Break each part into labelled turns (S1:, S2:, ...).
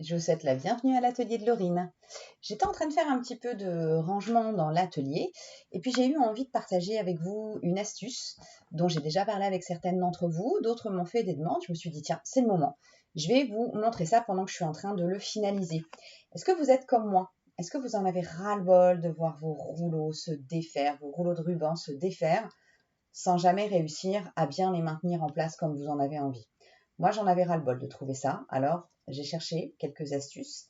S1: Je vous souhaite la bienvenue à l'atelier de Laurine. J'étais en train de faire un petit peu de rangement dans l'atelier et puis j'ai eu envie de partager avec vous une astuce dont j'ai déjà parlé avec certaines d'entre vous. D'autres m'ont fait des demandes. Je me suis dit, tiens, c'est le moment. Je vais vous montrer ça pendant que je suis en train de le finaliser. Est-ce que vous êtes comme moi? Est-ce que vous en avez ras-le-bol de voir vos rouleaux se défaire, vos rouleaux de ruban se défaire sans jamais réussir à bien les maintenir en place comme vous en avez envie? Moi, j'en avais ras-le-bol de trouver ça. Alors, j'ai cherché quelques astuces.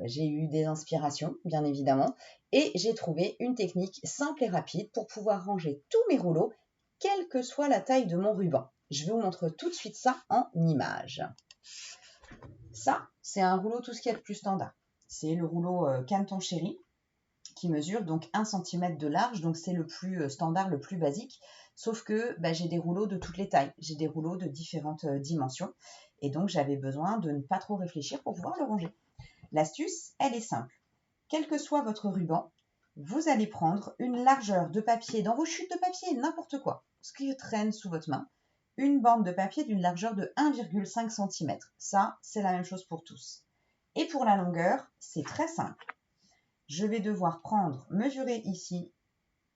S1: J'ai eu des inspirations, bien évidemment. Et j'ai trouvé une technique simple et rapide pour pouvoir ranger tous mes rouleaux, quelle que soit la taille de mon ruban. Je vous montre tout de suite ça en image. Ça, c'est un rouleau tout ce qu'il y a de plus standard. C'est le rouleau Canton Chéri, qui mesure donc 1 cm de large, donc c'est le plus standard, le plus basique, sauf que j'ai des rouleaux de toutes les tailles, j'ai des rouleaux de différentes dimensions, et donc j'avais besoin de ne pas trop réfléchir pour pouvoir le ranger. L'astuce, elle est simple. Quel que soit votre ruban, vous allez prendre une largeur de papier, dans vos chutes de papier, n'importe quoi, ce qui traîne sous votre main, une bande de papier d'une largeur de 1,5 cm. Ça, c'est la même chose pour tous. Et pour la longueur, c'est très simple. Je vais devoir mesurer ici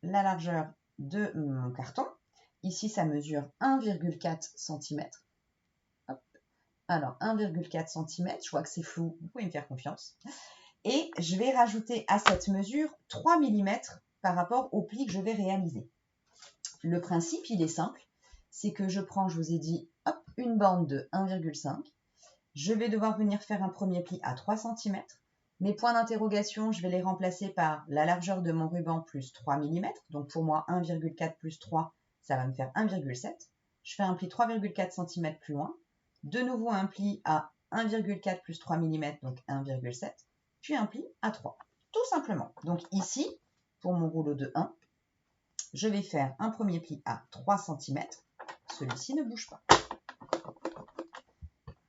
S1: la largeur de mon carton. Ici, ça mesure 1,4 cm. Hop. Alors, 1,4 cm, je vois que c'est flou, vous pouvez me faire confiance. Et je vais rajouter à cette mesure 3 mm par rapport au pli que je vais réaliser. Le principe, il est simple. C'est que je prends, je vous ai dit, hop, une bande de 1,5. Je vais devoir venir faire un premier pli à 3 cm. Mes points d'interrogation, je vais les remplacer par la largeur de mon ruban plus 3 mm. Donc pour moi, 1,4 plus 3, ça va me faire 1,7. Je fais un pli 3,4 cm plus loin. De nouveau un pli à 1,4 plus 3 mm, donc 1,7. Puis un pli à 3. Tout simplement. Donc ici, pour mon rouleau de 1, je vais faire un premier pli à 3 cm. Celui-ci ne bouge pas.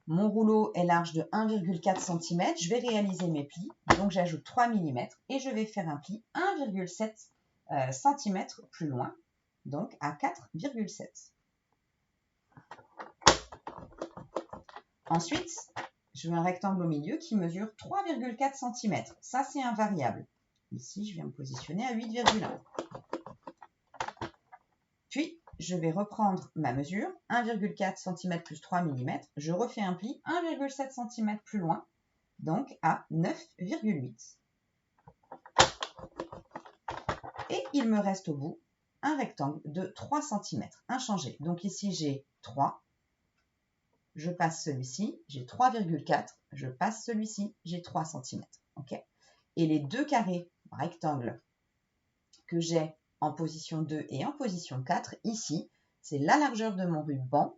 S1: Mon rouleau est large de 1,4 cm. Je vais réaliser mes plis. Donc, j'ajoute 3 mm et je vais faire un pli 1,7 cm plus loin. Donc, à 4,7. Ensuite, je veux un rectangle au milieu qui mesure 3,4 cm. Ça, c'est un variable. Ici, je viens me positionner à 8,1. Puis, je vais reprendre ma mesure, 1,4 cm plus 3 mm. Je refais un pli 1,7 cm plus loin, donc à 9,8. Et il me reste au bout un rectangle de 3 cm, inchangé. Donc ici, j'ai 3. Je passe celui-ci, j'ai 3,4. Je passe celui-ci, j'ai 3 cm. Okay, et les deux carrés rectangles que j'ai en position 2 et en position 4, ici, c'est la largeur de mon ruban,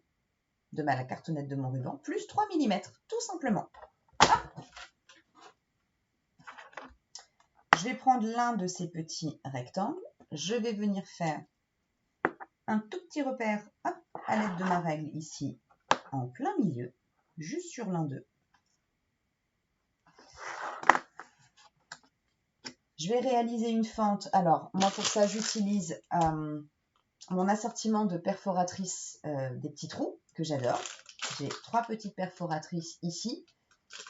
S1: de la cartonnette de mon ruban, plus 3 mm, tout simplement. Je vais prendre l'un de ces petits rectangles. Je vais venir faire un tout petit repère à l'aide de ma règle ici, en plein milieu, juste sur l'un d'eux. Je vais réaliser une fente. Alors, moi, pour ça, j'utilise mon assortiment de perforatrices des petits trous, que j'adore. J'ai 3 petites perforatrices ici.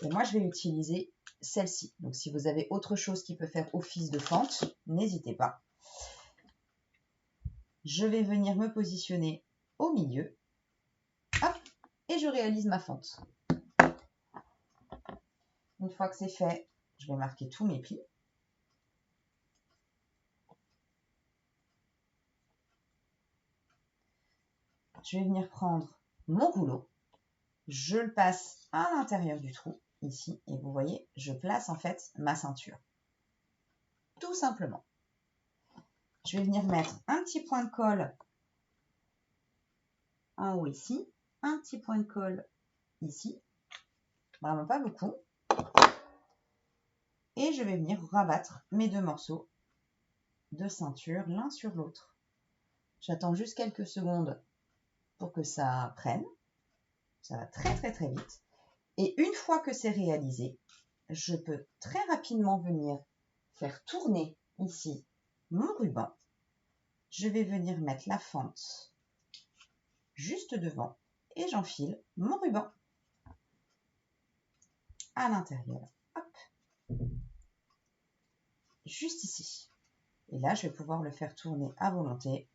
S1: Et moi, je vais utiliser celle-ci. Donc, si vous avez autre chose qui peut faire office de fente, n'hésitez pas. Je vais venir me positionner au milieu. Hop, et je réalise ma fente. Une fois que c'est fait, je vais marquer tous mes plis. Je vais venir prendre mon rouleau. Je le passe à l'intérieur du trou, ici. Et vous voyez, je place en fait ma ceinture. Tout simplement. Je vais venir mettre un petit point de colle en haut ici. Un petit point de colle ici. Vraiment pas beaucoup. Et je vais venir rabattre mes deux morceaux de ceinture l'un sur l'autre. J'attends juste quelques secondes pour que ça prenne. Ça va très très très vite. Et une fois que c'est réalisé, je peux très rapidement venir faire tourner ici mon ruban. Je vais venir mettre la fente juste devant et j'enfile mon ruban. à l'intérieur. Hop, juste ici. Et là, je vais pouvoir le faire tourner à volonté,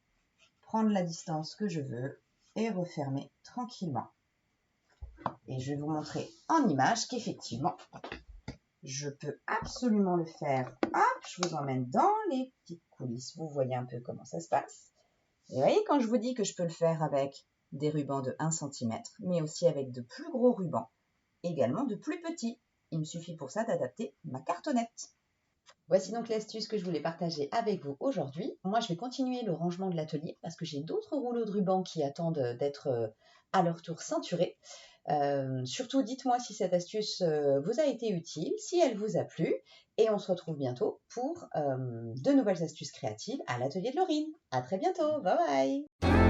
S1: prendre la distance que je veux et refermer tranquillement. Et je vais vous montrer en image qu'effectivement, je peux absolument le faire. Hop, je vous emmène dans les petites coulisses. Vous voyez un peu comment ça se passe. Et vous voyez, quand je vous dis que je peux le faire avec des rubans de 1 cm, mais aussi avec de plus gros rubans, également de plus petits. Il me suffit pour ça d'adapter ma cartonnette. Voici donc l'astuce que je voulais partager avec vous aujourd'hui. Moi, je vais continuer le rangement de l'atelier parce que j'ai d'autres rouleaux de ruban qui attendent d'être à leur tour ceinturés. Surtout, dites-moi si cette astuce vous a été utile, si elle vous a plu, et on se retrouve bientôt pour de nouvelles astuces créatives à l'atelier de Laurine. À très bientôt, bye bye!